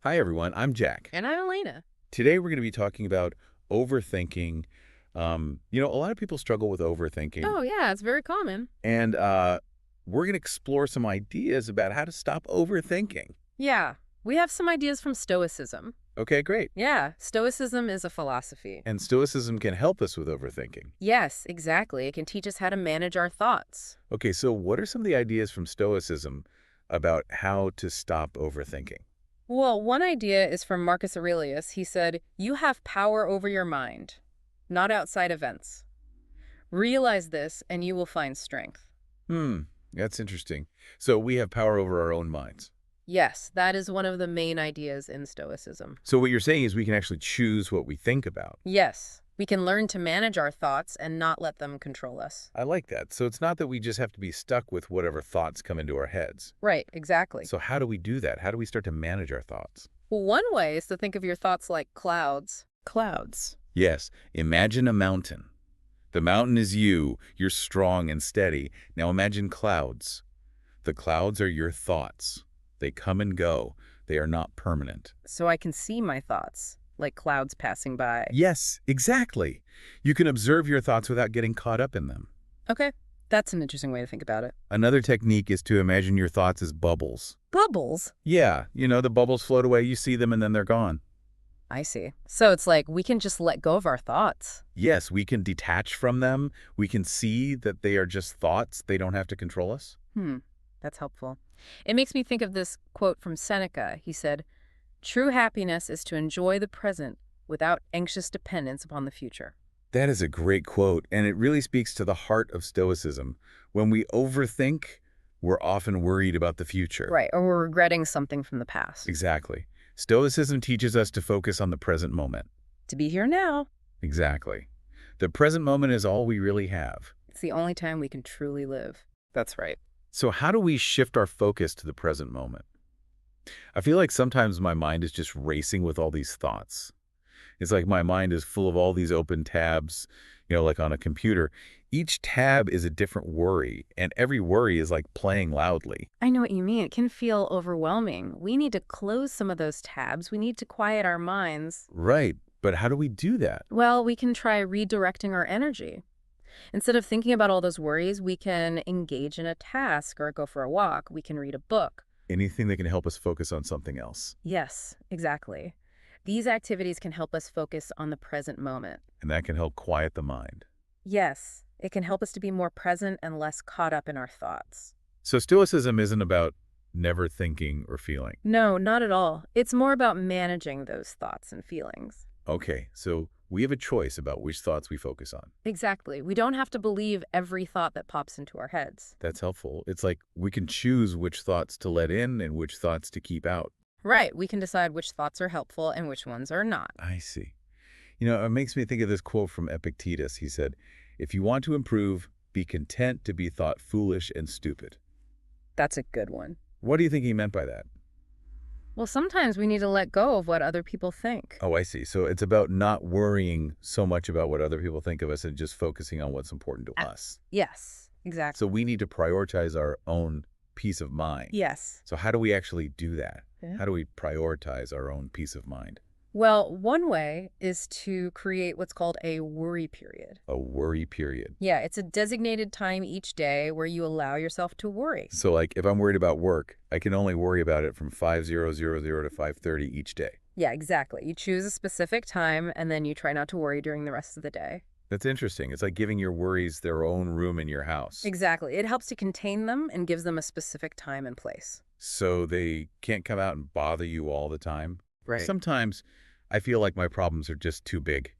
Hi, everyone. I'm Jack. And I'm Elena. Today, we're going to be talking about overthinking. A lot of people struggle with overthinking, Oh, yeah, it's very common. and we're going to explore some ideas about how to stop overthinking. Yeah, we have some ideas from Stoicism. Okay, great. Yeah, Stoicism is a philosophy. And Stoicism can help us with overthinking. Yes, exactly. It can teach us how to manage our thoughts. Okay, so what are some of the ideas from Stoicism about how to stop overthinking? Well, one idea is from Marcus Aurelius. He said, "You have power over your mind, not outside events. Realize this and you will find strength." Hmm, that's interesting. So we have power over our own minds. Yes, that is one of the main ideas in Stoicism. So what you're saying is we can actually choose what we think about. Yes, we can learn to manage our thoughts and not let them control us. I like that. So it's not that we just have to be stuck with whatever thoughts come into our heads. Right, exactly. So how do we do that? How do we start to manage our thoughts? Well, one way is to think of your thoughts like clouds. Clouds. Yes, imagine a mountain. The mountain is you. You're strong and steady. Now imagine clouds. The clouds are your thoughts. They come and go. They are not permanent. So I can see my thoughts, like clouds passing by. Yes, exactly. You can observe your thoughts without getting caught up in them. Okay, that's an interesting way to think about it. Another technique is to imagine your thoughts as bubbles. Bubbles? Yeah, the bubbles float away, you see them, and then they're gone. I see. So it's like we can just let go of our thoughts. Yes, we can detach from them. We can see that they are just thoughts. They don't have to control us. That's helpful. It makes me think of this quote from Seneca. He said, "True happiness is to enjoy the present without anxious dependence upon the future." That is a great quote, and it really speaks to the heart of Stoicism. When we overthink, we're often worried about the future. Right, or we're regretting something from the past. Exactly. Stoicism teaches us to focus on the present moment. To be here now. Exactly. The present moment is all we really have. It's the only time we can truly live. That's right. So how do we shift our focus to the present moment? I feel like sometimes my mind is just racing with all these thoughts. It's like my mind is full of all these open tabs, like on a computer. Each tab is a different worry, and every worry is like playing loudly. I know what you mean. It can feel overwhelming. We need to close some of those tabs. We need to quiet our minds. Right, but how do we do that? Well, we can try redirecting our energy. Instead of thinking about all those worries, we can engage in a task or go for a walk. We can read a book. Anything that can help us focus on something else. Yes, exactly. These activities can help us focus on the present moment. And that can help quiet the mind. Yes, it can help us to be more present and less caught up in our thoughts. So Stoicism isn't about never thinking or feeling. No, not at all. It's more about managing those thoughts and feelings. Okay, so we have a choice about which thoughts we focus on. Exactly. We don't have to believe every thought that pops into our heads. That's helpful. It's like we can choose which thoughts to let in and which thoughts to keep out. Right. We can decide which thoughts are helpful and which ones are not. I see. It makes me think of this quote from Epictetus. He said, "If you want to improve, be content to be thought foolish and stupid." That's a good one. What do you think he meant by that? Well, sometimes we need to let go of what other people think. Oh, I see. So it's about not worrying so much about what other people think of us and just focusing on what's important to us. Yes, exactly. So we need to prioritize our own peace of mind. Yes. So how do we actually do that? Yeah. How do we prioritize our own peace of mind? Well, one way is to create what's called a worry period. A worry period. Yeah, it's a designated time each day where you allow yourself to worry. So like if I'm worried about work, I can only worry about it from 5:00 to 5:30 each day. Yeah, exactly. You choose a specific time and then you try not to worry during the rest of the day. That's interesting. It's like giving your worries their own room in your house. Exactly. It helps to contain them and gives them a specific time and place. So they can't come out and bother you all the time. Right. Sometimes I feel like my problems are just too big.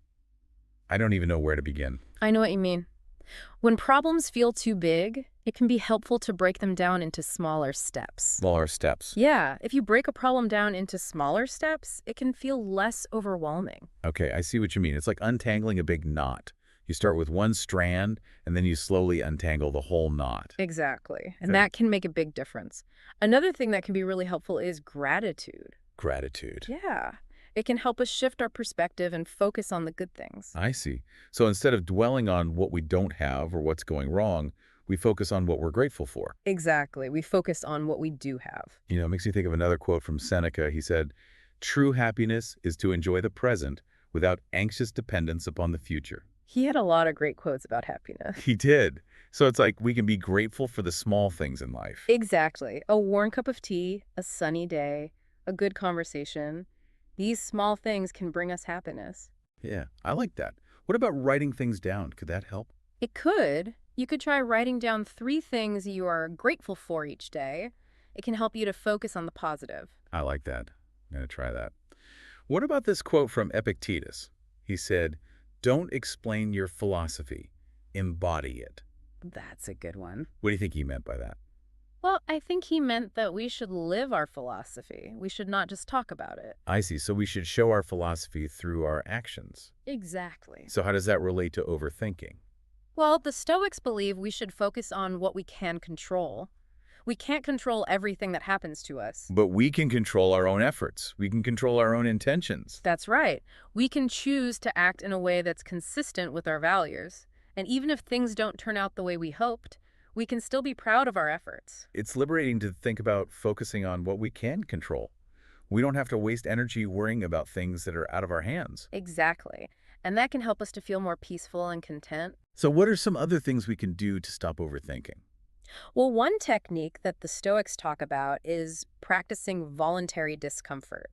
I don't even know where to begin. I know what you mean. When problems feel too big, it can be helpful to break them down into smaller steps. Smaller steps. Yeah, if you break a problem down into smaller steps, it can feel less overwhelming. Okay, I see what you mean. It's like untangling a big knot. You start with one strand, and then you slowly untangle the whole knot. Exactly. And Okay. that can make a big difference. Another thing that can be really helpful is gratitude. Gratitude. Yeah. It can help us shift our perspective and focus on the good things. I see. So instead of dwelling on what we don't have or what's going wrong, we focus on what we're grateful for. Exactly. We focus on what we do have. It makes me think of another quote from Seneca. He said, True happiness is to enjoy the present without anxious dependence upon the future. He had a lot of great quotes about happiness. He did. So it's like we can be grateful for the small things in life. Exactly. A warm cup of tea, a sunny day, a good conversation. These small things can bring us happiness. Yeah, I like that. What about writing things down? Could that help? It could. You could try writing down 3 things you are grateful for each day. It can help you to focus on the positive. I like that. I'm going to try that. What about this quote from Epictetus? He said, "Don't explain your philosophy, embody it." That's a good one. What do you think he meant by that? Well, I think he meant that we should live our philosophy. We should not just talk about it. I see. So we should show our philosophy through our actions. Exactly. So how does that relate to overthinking? Well, the Stoics believe we should focus on what we can control. We can't control everything that happens to us. But we can control our own efforts. We can control our own intentions. That's right. We can choose to act in a way that's consistent with our values. And even if things don't turn out the way we hoped, we can still be proud of our efforts. It's liberating to think about focusing on what we can control. We don't have to waste energy worrying about things that are out of our hands. Exactly. And that can help us to feel more peaceful and content. So what are some other things we can do to stop overthinking? Well, one technique that the Stoics talk about is practicing voluntary discomfort.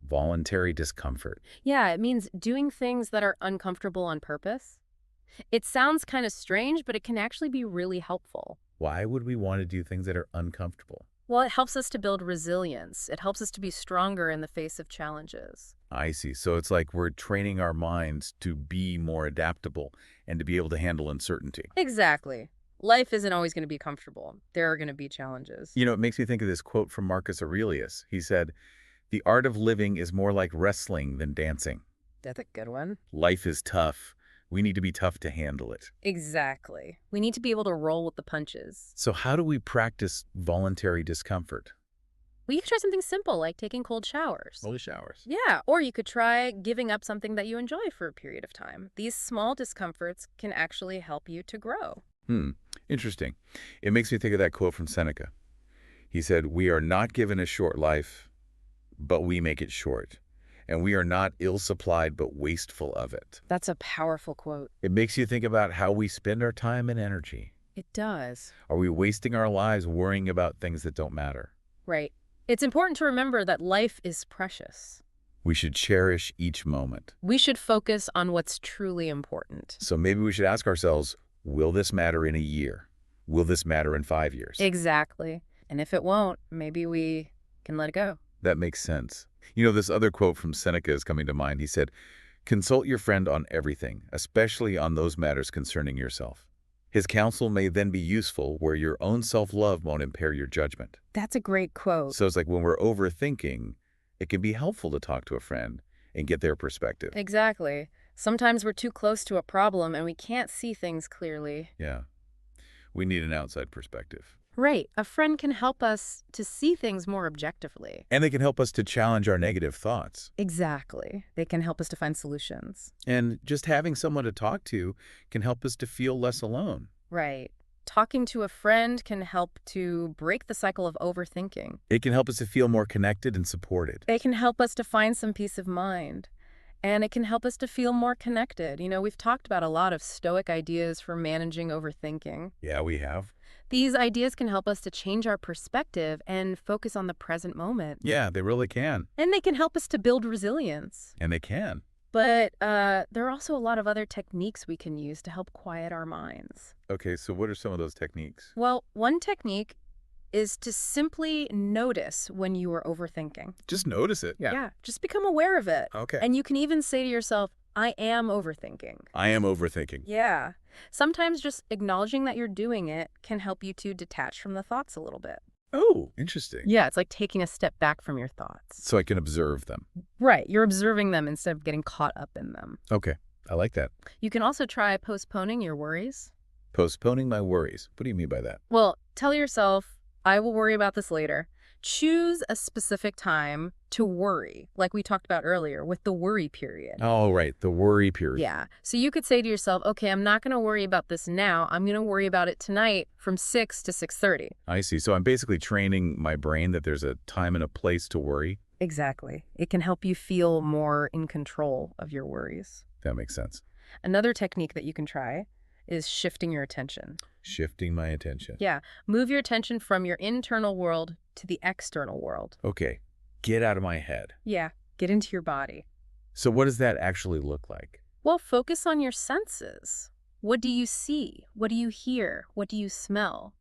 Voluntary discomfort. Yeah, it means doing things that are uncomfortable on purpose. It sounds kind of strange, but it can actually be really helpful. Why would we want to do things that are uncomfortable? Well, it helps us to build resilience. It helps us to be stronger in the face of challenges. I see. So it's like we're training our minds to be more adaptable and to be able to handle uncertainty. Exactly. Life isn't always going to be comfortable. There are going to be challenges. You know, it makes me think of this quote from Marcus Aurelius. He said, "The art of living is more like wrestling than dancing." That's a good one. Life is tough. We need to be tough to handle it. Exactly. We need to be able to roll with the punches. So how do we practice voluntary discomfort? Well, you could try something simple like taking cold showers. Holy showers. Yeah, or you could try giving up something that you enjoy for a period of time. These small discomforts can actually help you to grow. Interesting. It makes me think of that quote from Seneca. He said, "We are not given a short life, but we make it short. And we are not ill-supplied, but wasteful of it." That's a powerful quote. It makes you think about how we spend our time and energy. It does. Are we wasting our lives worrying about things that don't matter? Right. It's important to remember that life is precious. We should cherish each moment. We should focus on what's truly important. So maybe we should ask ourselves, will this matter in a year? Will this matter in 5 years? Exactly. And if it won't, maybe we can let it go. That makes sense. You know, this other quote from Seneca is coming to mind. He said, "Consult your friend on everything, especially on those matters concerning yourself. His counsel may then be useful where your own self-love won't impair your judgment." That's a great quote. So it's like when we're overthinking, it can be helpful to talk to a friend and get their perspective. Exactly. Sometimes we're too close to a problem and we can't see things clearly. Yeah. We need an outside perspective. Right. A friend can help us to see things more objectively. And they can help us to challenge our negative thoughts. Exactly. They can help us to find solutions. And just having someone to talk to can help us to feel less alone. Right. Talking to a friend can help to break the cycle of overthinking. It can help us to feel more connected and supported. It can help us to find some peace of mind. And it can help us to feel more connected. You know, we've talked about a lot of Stoic ideas for managing overthinking. Yeah, we have. These ideas can help us to change our perspective and focus on the present moment. Yeah, they really can. And they can help us to build resilience. And they can. But there are also a lot of other techniques we can use to help quiet our minds. Okay, so what are some of those techniques? Well, one technique is to simply notice when you are overthinking. Just notice it. Yeah, just become aware of it. Okay. And you can even say to yourself, I am overthinking. I am overthinking. Yeah. Sometimes just acknowledging that you're doing it can help you to detach from the thoughts a little bit. Oh, interesting. Yeah, it's like taking a step back from your thoughts. So I can observe them. Right. You're observing them instead of getting caught up in them. Okay, I like that. You can also try postponing your worries. Postponing my worries. What do you mean by that? Well, tell yourself, I will worry about this later. Choose a specific time to worry, like we talked about earlier with the worry period. Oh, right, the worry period. Yeah. So you could say to yourself, okay, I'm not going to worry about this now. I'm going to worry about it tonight from 6 to 6:30. I see. So I'm basically training my brain that there's a time and a place to worry. Exactly. It can help you feel more in control of your worries. That makes sense. Another technique that you can try is shifting your attention. Shifting my attention. Yeah, move your attention from your internal world to the external world. Okay, get out of my head. Yeah, get into your body. So what does that actually look like? Well, focus on your senses. What do you see? What do you hear? What do you smell?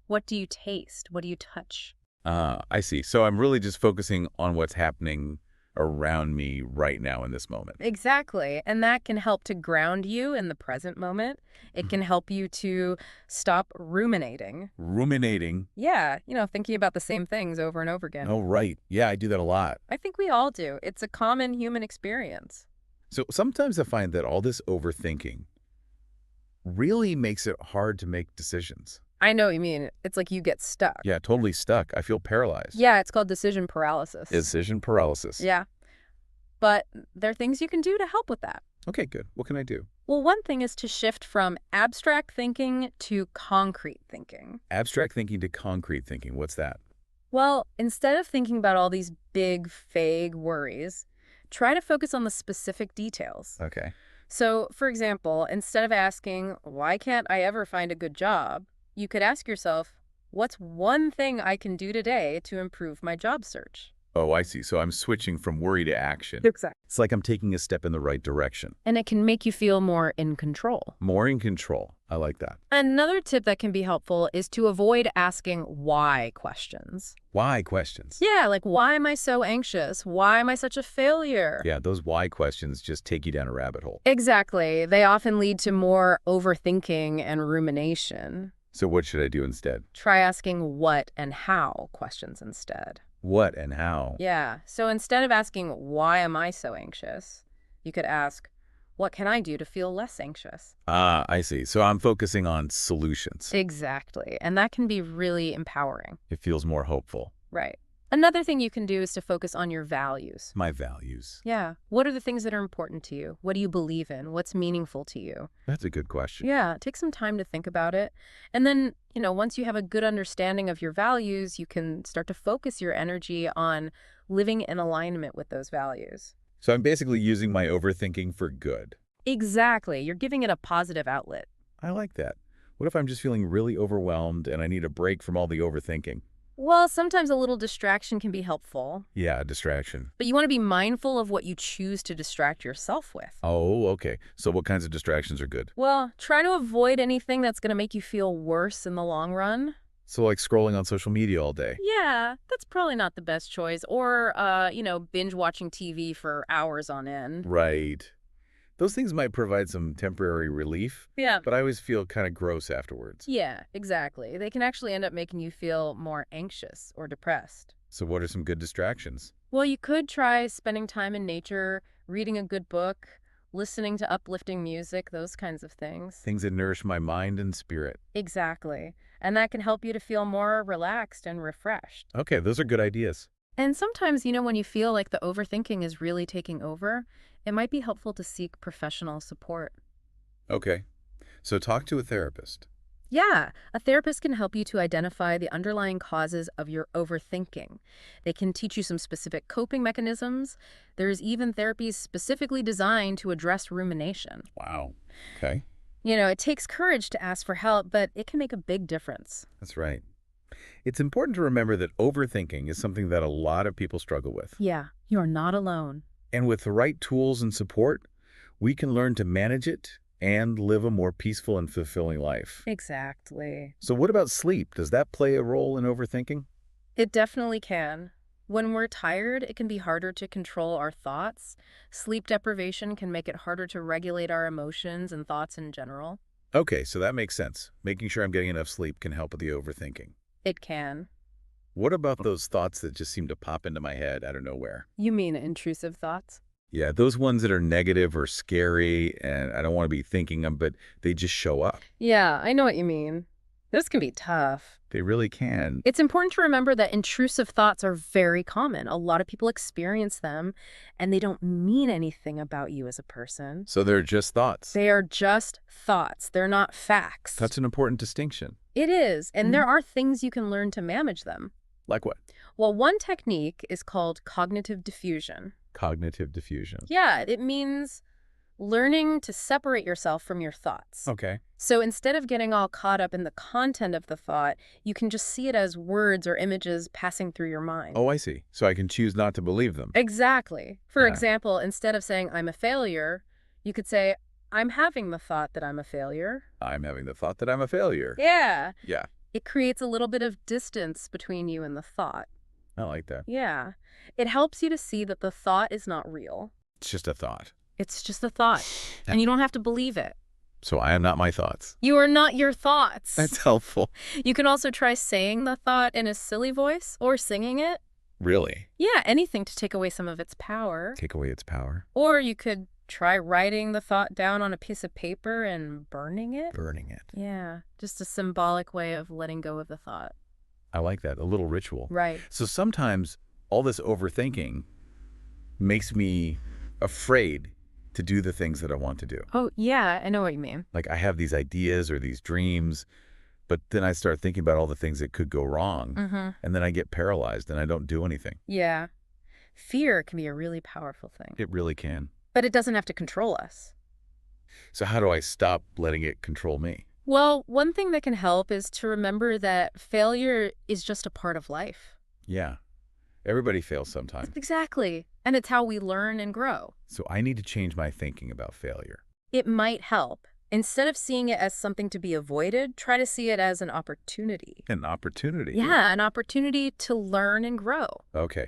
What do you taste? What do you touch? I see. So I'm really just focusing on what's happening around me right now in this moment. Exactly. And that can help to ground you in the present moment. It can help you to stop ruminating. Ruminating. Yeah, thinking about the same things over and over again. Oh, right. Yeah, I do that a lot. I think we all do. It's a common human experience. So sometimes I find that all this overthinking really makes it hard to make decisions. I know what you mean. It's like you get stuck. Yeah, totally stuck. I feel paralyzed. Yeah, it's called decision paralysis. Decision paralysis. Yeah. But there are things you can do to help with that. Okay, good. What can I do? Well, one thing is to shift from abstract thinking to concrete thinking. Abstract thinking to concrete thinking. What's that? Well, instead of thinking about all these big, vague worries, try to focus on the specific details. Okay. So, for example, instead of asking, why can't I ever find a good job? You could ask yourself, what's one thing I can do today to improve my job search? Oh, I see. So I'm switching from worry to action. Exactly. It's like I'm taking a step in the right direction. And it can make you feel more in control. More in control. I like that. Another tip that can be helpful is to avoid asking why questions. Why questions? Yeah, like, why am I so anxious? Why am I such a failure? Yeah, those why questions just take you down a rabbit hole. Exactly. They often lead to more overthinking and rumination. So what should I do instead? Try asking what and how questions instead. What and how? Yeah. So instead of asking, why am I so anxious? You could ask, what can I do to feel less anxious? Ah, I see. So I'm focusing on solutions. Exactly. And that can be really empowering. It feels more hopeful. Right. Another thing you can do is to focus on your values. My values. Yeah. What are the things that are important to you? What do you believe in? What's meaningful to you? That's a good question. Yeah. Take some time to think about it. And then, once you have a good understanding of your values, you can start to focus your energy on living in alignment with those values. So I'm basically using my overthinking for good. Exactly. You're giving it a positive outlet. I like that. What if I'm just feeling really overwhelmed and I need a break from all the overthinking? Well, sometimes a little distraction can be helpful. Yeah, a distraction. But you want to be mindful of what you choose to distract yourself with. Oh, okay. So what kinds of distractions are good? Well, try to avoid anything that's going to make you feel worse in the long run. So like scrolling on social media all day. Yeah, that's probably not the best choice. Or, binge watching TV for hours on end. Right. Those things might provide some temporary relief, Yeah. but I always feel kind of gross afterwards. Yeah, exactly. They can actually end up making you feel more anxious or depressed. So what are some good distractions? Well, you could try spending time in nature, reading a good book, listening to uplifting music, those kinds of things. Things that nourish my mind and spirit. Exactly. And that can help you to feel more relaxed and refreshed. Okay, those are good ideas. And sometimes, when you feel like the overthinking is really taking over, it might be helpful to seek professional support. Okay. So talk to a therapist. Yeah, a therapist can help you to identify the underlying causes of your overthinking. They can teach you some specific coping mechanisms. There's even therapies specifically designed to address rumination. Wow. Okay. It takes courage to ask for help, but it can make a big difference. That's right. It's important to remember that overthinking is something that a lot of people struggle with. Yeah, you're not alone. And with the right tools and support, we can learn to manage it and live a more peaceful and fulfilling life. Exactly. So what about sleep? Does that play a role in overthinking? It definitely can. When we're tired, it can be harder to control our thoughts. Sleep deprivation can make it harder to regulate our emotions and thoughts in general. Okay, so that makes sense. Making sure I'm getting enough sleep can help with the overthinking. It can. What about those thoughts that just seem to pop into my head out of nowhere? You mean intrusive thoughts? Yeah, those ones that are negative or scary and I don't want to be thinking them, but they just show up. Yeah, I know what you mean. This can be tough. They really can. It's important to remember that intrusive thoughts are very common. A lot of people experience them, and they don't mean anything about you as a person. So they're just thoughts. They are just thoughts. They're not facts. That's an important distinction. It is, and there are things you can learn to manage them. Like what? Well, one technique is called cognitive diffusion. Cognitive diffusion. Yeah, it means learning to separate yourself from your thoughts. Okay. So instead of getting all caught up in the content of the thought, you can just see it as words or images passing through your mind. Oh, I see. So I can choose not to believe them. Exactly. For Yeah. example, instead of saying, I'm a failure, you could say, I'm having the thought that I'm a failure. I'm having the thought that I'm a failure. Yeah. Yeah, It creates a little bit of distance between you and the thought. I like that. Yeah. It helps you to see that the thought is not real. It's just a thought. It's just a thought, and you don't have to believe it. So I am not my thoughts. You are not your thoughts. That's helpful. You can also try saying the thought in a silly voice or singing it. Really? Yeah, anything to take away some of its power. Take away its power. Or you could try writing the thought down on a piece of paper and burning it. Burning it. Yeah, just a symbolic way of letting go of the thought. I like that. A little ritual. Right. So sometimes all this overthinking makes me afraid to do the things that I want to do. Oh, yeah, I know what you mean. Like I have these ideas or these dreams, but then I start thinking about all the things that could go wrong. Mm-hmm. And then I get paralyzed and I don't do anything. Yeah. Fear can be a really powerful thing. It really can. But it doesn't have to control us. So how do I stop letting it control me? Well, one thing that can help is to remember that failure is just a part of life. Yeah. Everybody fails sometime. Exactly. And it's how we learn and grow. So I need to change my thinking about failure. It might help. Instead of seeing it as something to be avoided, try to see it as an opportunity. An opportunity. Yeah, an opportunity to learn and grow. Okay.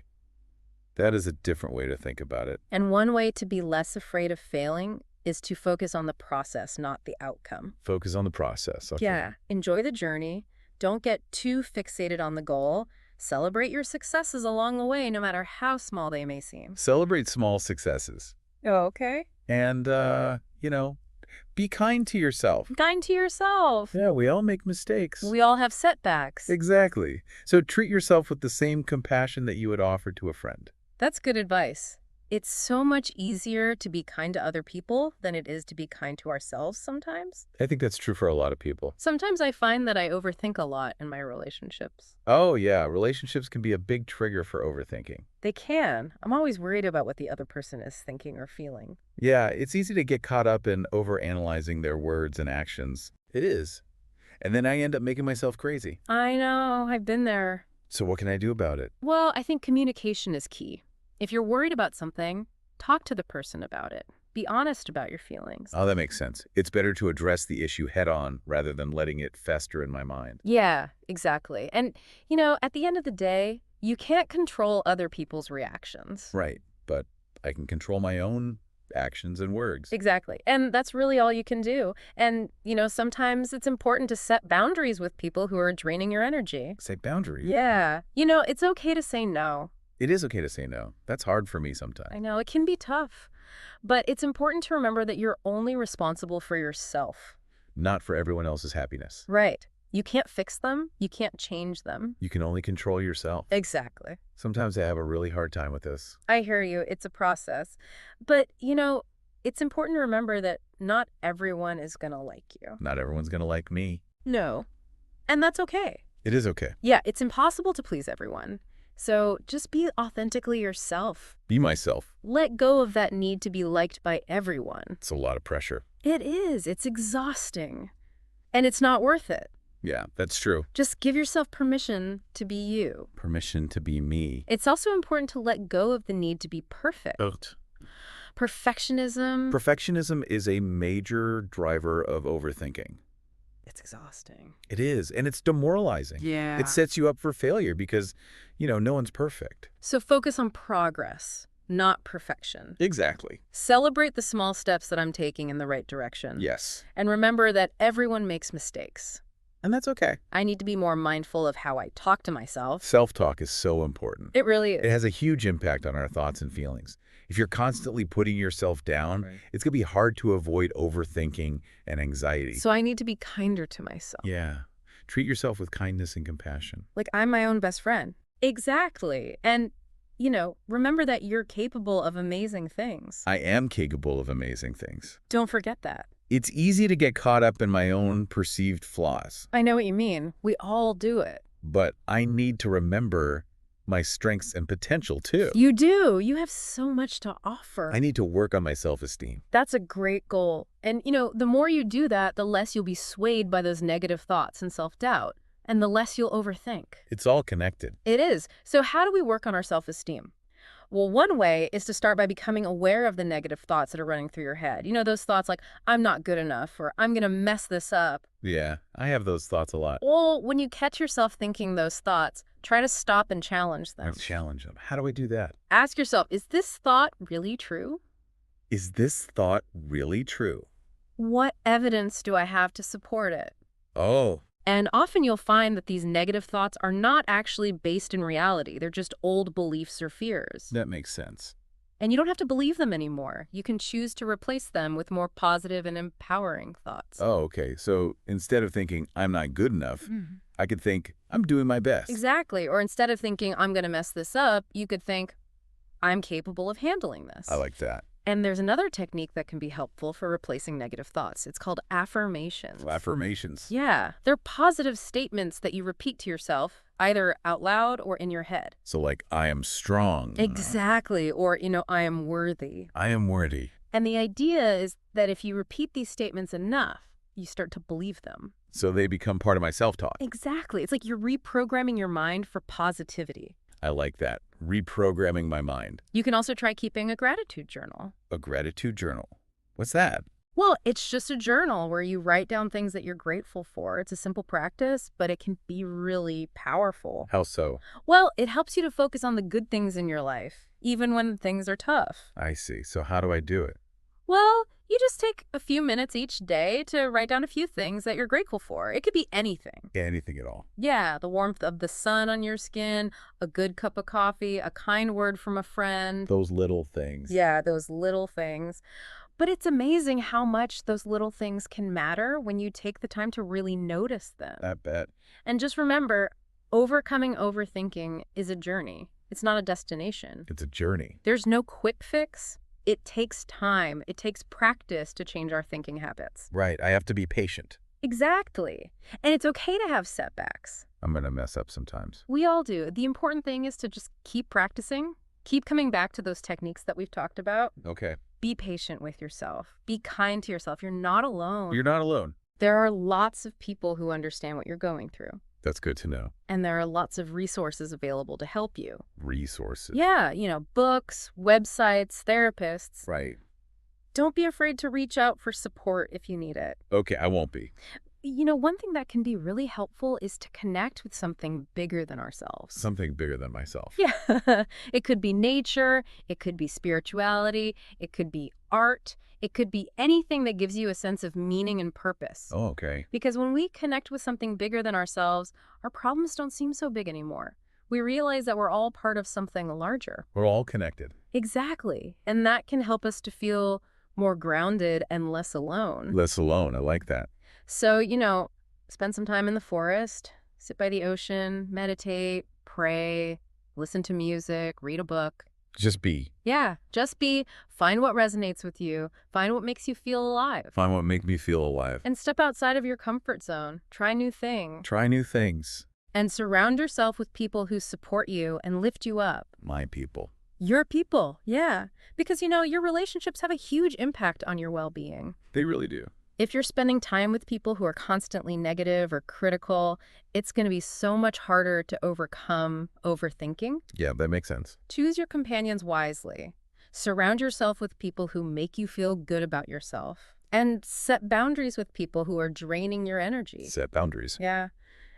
That is a different way to think about it. And one way to be less afraid of failing is to focus on the process, not the outcome. Focus on the process. Okay. Yeah, enjoy the journey. Don't get too fixated on the goal. Celebrate your successes along the way, no matter how small they may seem. Celebrate small successes. Oh, okay. And, be kind to yourself. Kind to yourself. Yeah, we all make mistakes. We all have setbacks. Exactly. So treat yourself with the same compassion that you would offer to a friend. That's good advice. It's so much easier to be kind to other people than it is to be kind to ourselves sometimes. I think that's true for a lot of people. Sometimes I find that I overthink a lot in my relationships. Oh, yeah. Relationships can be a big trigger for overthinking. They can. I'm always worried about what the other person is thinking or feeling. Yeah, it's easy to get caught up in overanalyzing their words and actions. It is. And then I end up making myself crazy. I know. I've been there. So what can I do about it? Well, I think communication is key. If you're worried about something, talk to the person about it. Be honest about your feelings. Oh, that makes sense. It's better to address the issue head on rather than letting it fester in my mind. Yeah, exactly. And, at the end of the day, you can't control other people's reactions. Right. But I can control my own actions and words. Exactly. And that's really all you can do. And, sometimes it's important to set boundaries with people who are draining your energy. Say boundaries. Yeah. It's okay to say no. It is okay to say no. That's hard for me sometimes. I know, it can be tough. But it's important to remember that you're only responsible for yourself. Not for everyone else's happiness. Right. You can't fix them. You can't change them. You can only control yourself. Exactly. Sometimes I have a really hard time with this. I hear you. It's a process. But, it's important to remember that not everyone is going to like you. Not everyone's going to like me. No. And that's okay. It is okay. Yeah, it's impossible to please everyone. So just be authentically yourself. Be myself. Let go of that need to be liked by everyone. It's a lot of pressure. It is. It's exhausting. And it's not worth it. Yeah, that's true. Just give yourself permission to be you. Permission to be me. It's also important to let go of the need to be perfect. Perfectionism. Perfectionism is a major driver of overthinking. It's exhausting. It is, and it's demoralizing. Yeah. It sets you up for failure because, no one's perfect. So focus on progress, not perfection. Exactly. Celebrate the small steps that I'm taking in the right direction. Yes. And remember that everyone makes mistakes. And that's okay. I need to be more mindful of how I talk to myself. Self-talk is so important. It really is. It has a huge impact on our thoughts and feelings. If you're constantly putting yourself down, it's going to be hard to avoid overthinking and anxiety. So I need to be kinder to myself. Yeah. Treat yourself with kindness and compassion. Like I'm my own best friend. Exactly. And, remember that you're capable of amazing things. I am capable of amazing things. Don't forget that. It's easy to get caught up in my own perceived flaws. I know what you mean. We all do it. But I need to remember my strengths and potential, too. You do. You have so much to offer. I need to work on my self-esteem. That's a great goal. And, the more you do that, the less you'll be swayed by those negative thoughts and self-doubt, and the less you'll overthink. It's all connected. It is. So how do we work on our self-esteem? Well, one way is to start by becoming aware of the negative thoughts that are running through your head. Those thoughts like, I'm not good enough, or I'm going to mess this up. Yeah, I have those thoughts a lot. Well, when you catch yourself thinking those thoughts, try to stop and challenge them. Challenge them. How do I do that? Ask yourself, is this thought really true? Is this thought really true? What evidence do I have to support it? Oh, And often you'll find that these negative thoughts are not actually based in reality. They're just old beliefs or fears. that makes sense. And you don't have to believe them anymore. You can choose to replace them with more positive and empowering thoughts. Oh, okay. So instead of thinking, I'm not good enough, I could think, I'm doing my best. Exactly. Or instead of thinking, I'm going to mess this up, you could think, I'm capable of handling this. I like that. And there's another technique that can be helpful for replacing negative thoughts. It's called affirmations. Affirmations. Yeah. They're positive statements that you repeat to yourself, either out loud or in your head. So like, I am strong. Exactly. Or, I am worthy. I am worthy. And the idea is that if you repeat these statements enough, you start to believe them. So they become part of my self-talk. Exactly. It's like you're reprogramming your mind for positivity. I like that. Reprogramming my mind. You can also try keeping a gratitude journal. A gratitude journal. What's that? Well, it's just a journal where you write down things that you're grateful for. It's a simple practice, but it can be really powerful. How so? Well, it helps you to focus on the good things in your life, even when things are tough. I see. So how do I do it? Well, you just take a few minutes each day to write down a few things that you're grateful for. It could be anything. Yeah, anything at all. Yeah, the warmth of the sun on your skin, a good cup of coffee, a kind word from a friend. Those little things. Yeah, those little things. But it's amazing how much those little things can matter when you take the time to really notice them. I bet. And just remember, overcoming overthinking is a journey. It's not a destination. It's a journey. There's no quick fix. It takes time. It takes practice to change our thinking habits. Right. I have to be patient. Exactly. And it's okay to have setbacks. I'm going to mess up sometimes. We all do. The important thing is to just keep practicing, keep coming back to those techniques that we've talked about. Okay. Be patient with yourself. Be kind to yourself. You're not alone. You're not alone. There are lots of people who understand what you're going through. That's good to know. And there are lots of resources available to help you. Resources. Yeah, books, websites, therapists. Right. Don't be afraid to reach out for support if you need it. Okay, I won't be. One thing that can be really helpful is to connect with something bigger than ourselves. Something bigger than myself. Yeah. It could be nature. It could be spirituality. It could be art. It could be anything that gives you a sense of meaning and purpose. Oh, okay. Because when we connect with something bigger than ourselves, our problems don't seem so big anymore. We realize that we're all part of something larger. We're all connected. Exactly. And that can help us to feel more grounded and less alone. Less alone. I like that. So, spend some time in the forest, sit by the ocean, meditate, pray, listen to music, read a book. Just be. Yeah, just be. Find what resonates with you. Find what makes you feel alive. Find what makes me feel alive. And step outside of your comfort zone. Try new things. Try new things. And surround yourself with people who support you and lift you up. My people. Your people, yeah. Because, your relationships have a huge impact on your well-being. They really do. If you're spending time with people who are constantly negative or critical, it's going to be so much harder to overcome overthinking. Yeah, that makes sense. Choose your companions wisely. Surround yourself with people who make you feel good about yourself. And set boundaries with people who are draining your energy. Set boundaries. Yeah.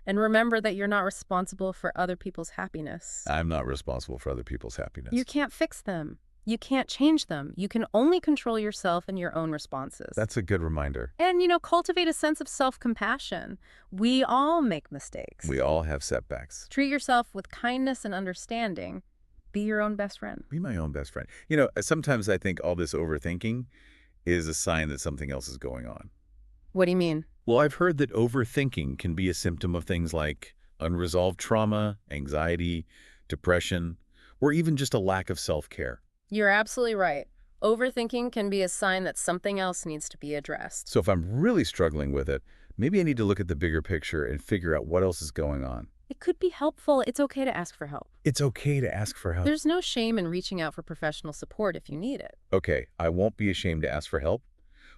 And remember that you're not responsible for other people's happiness. I'm not responsible for other people's happiness. You can't fix them. You can't change them. You can only control yourself and your own responses. That's a good reminder. And, cultivate a sense of self-compassion. We all make mistakes. We all have setbacks. Treat yourself with kindness and understanding. Be your own best friend. Be my own best friend. Sometimes I think all this overthinking is a sign that something else is going on. What do you mean? Well, I've heard that overthinking can be a symptom of things like unresolved trauma, anxiety, depression, or even just a lack of self-care. You're absolutely right. Overthinking can be a sign that something else needs to be addressed. So if I'm really struggling with it, maybe I need to look at the bigger picture and figure out what else is going on. It could be helpful. It's okay to ask for help. It's okay to ask for help. There's no shame in reaching out for professional support if you need it. Okay, I won't be ashamed to ask for help.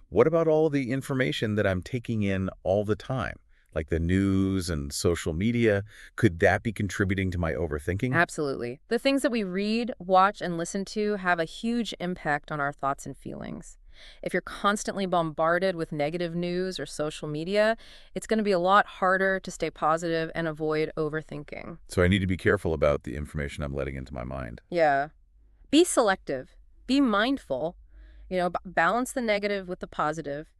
What about all the information that I'm taking in all the time, like the news and social media? Could that be contributing to my overthinking? Absolutely. The things that we read, watch, and listen to have a huge impact on our thoughts and feelings. If you're constantly bombarded with negative news or social media, it's going to be a lot harder to stay positive and avoid overthinking. So I need to be careful about the information I'm letting into my mind. Yeah. Be selective. Be mindful. Balance the negative with the positive.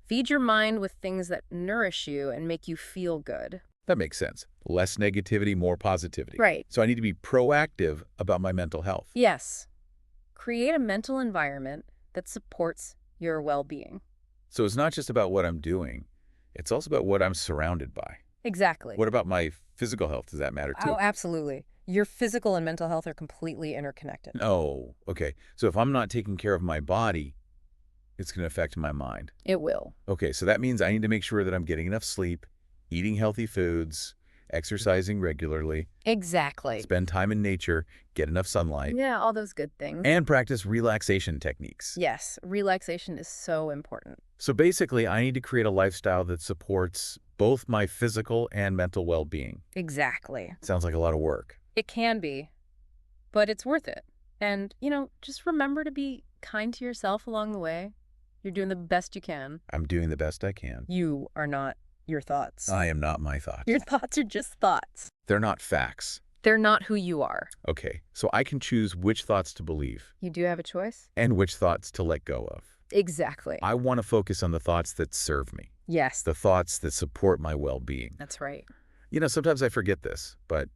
Feed your mind with things that nourish you and make you feel good. That makes sense. Less negativity, more positivity. Right. So I need to be proactive about my mental health. Yes. Create a mental environment that supports your well-being. So it's not just about what I'm doing. It's also about what I'm surrounded by. Exactly. What about my physical health? Does that matter too? Oh, absolutely. Your physical and mental health are completely interconnected. Oh, okay. So if I'm not taking care of my body, it's going to affect my mind. It will. Okay, so that means I need to make sure that I'm getting enough sleep, eating healthy foods, exercising regularly, Exactly. spend time in nature, get enough sunlight, Yeah, all those good things. and practice relaxation techniques. Yes, relaxation is so important. So basically, I need to create a lifestyle that supports both my physical and mental well-being. Exactly. Sounds like a lot of work. It can be, but it's worth it. And, just remember to be kind to yourself along the way. You're doing the best you can. I'm doing the best I can. You are not your thoughts. I am not my thoughts. Your thoughts are just thoughts. They're not facts. They're not who you are. Okay, so I can choose which thoughts to believe You do have a choice? and which thoughts to let go of. Exactly. I want to focus on the thoughts that serve me, Yes, the thoughts that support my well-being. that's right. Sometimes I forget this, but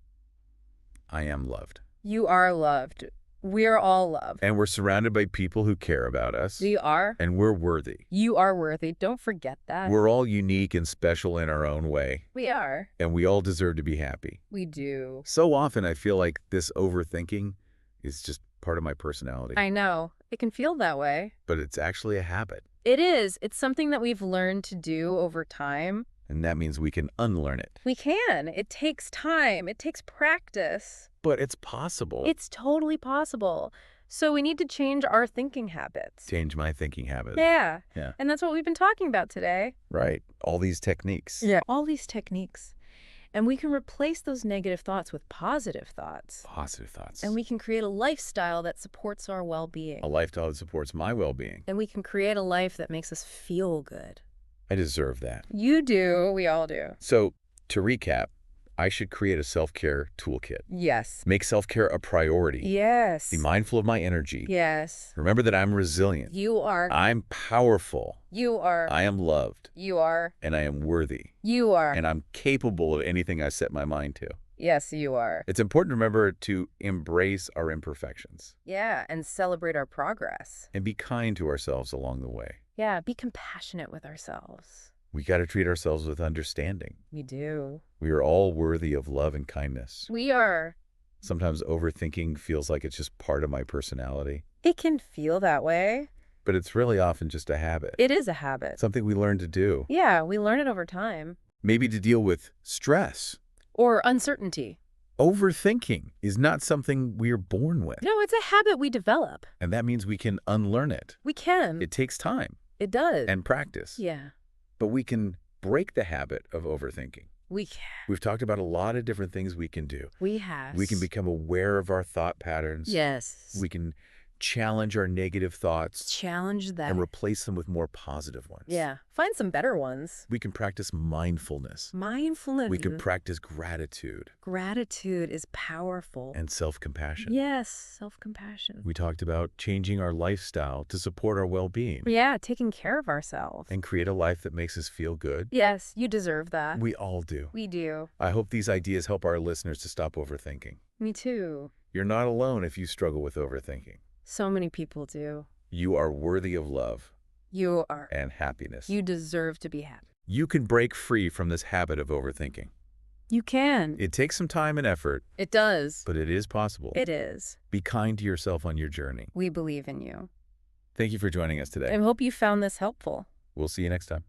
I am loved. You are loved. We're all loved. And we're surrounded by people who care about us. We are. And we're worthy. You are worthy. Don't forget that. We're all unique and special in our own way. We are. And we all deserve to be happy. We do. So often I feel like this overthinking is just part of my personality. I know. It can feel that way. But it's actually a habit. It is. It's something that we've learned to do over time. And that means we can unlearn it. We can. It takes time. It takes practice. But it's possible. It's totally possible. So we need to change our thinking habits. Change my thinking habit. Yeah. Yeah. And that's what we've been talking about today. Right. All these techniques. Yeah. All these techniques. And we can replace those negative thoughts with positive thoughts. Positive thoughts. And we can create a lifestyle that supports our well-being. A lifestyle that supports my well-being. And we can create a life that makes us feel good. I deserve that. You do. We all do. So, to recap, I should create a self-care toolkit. Yes. Make self-care a priority. Yes. Be mindful of my energy. Yes. Remember that I'm resilient. You are. I'm powerful. You are. I am loved. You are. And I am worthy. You are. And I'm capable of anything I set my mind to. Yes, you are. It's important to remember to embrace our imperfections. Yeah, and celebrate our progress. And be kind to ourselves along the way. Yeah, be compassionate with ourselves. We got to treat ourselves with understanding. We do. We are all worthy of love and kindness. We are. Sometimes overthinking feels like it's just part of my personality. It can feel that way. But it's really often just a habit. It is a habit. Something we learn to do. Yeah, we learn it over time. Maybe to deal with stress. Or uncertainty. Overthinking is not something we're born with. No, it's a habit we develop. And that means we can unlearn it. We can. It takes time. It does. And practice. Yeah. But we can break the habit of overthinking. We can. We've talked about a lot of different things we can do. We have. We can become aware of our thought patterns. Yes. We can challenge our negative thoughts. Challenge that. And replace them with more positive ones. Yeah. Find some better ones. We can practice mindfulness. Mindfulness. We can practice gratitude. Gratitude is powerful. And self-compassion. Yes, self-compassion. We talked about changing our lifestyle to support our well-being. Yeah, taking care of ourselves. And create a life that makes us feel good. Yes, you deserve that. We all do. We do. I hope these ideas help our listeners to stop overthinking. Me too. You're not alone if you struggle with overthinking. So many people do. You are worthy of love. You are. And happiness. You deserve to be happy. You can break free from this habit of overthinking. You can. It takes some time and effort. It does. But it is possible. It is. Be kind to yourself on your journey. We believe in you. Thank you for joining us today. I hope you found this helpful. We'll see you next time.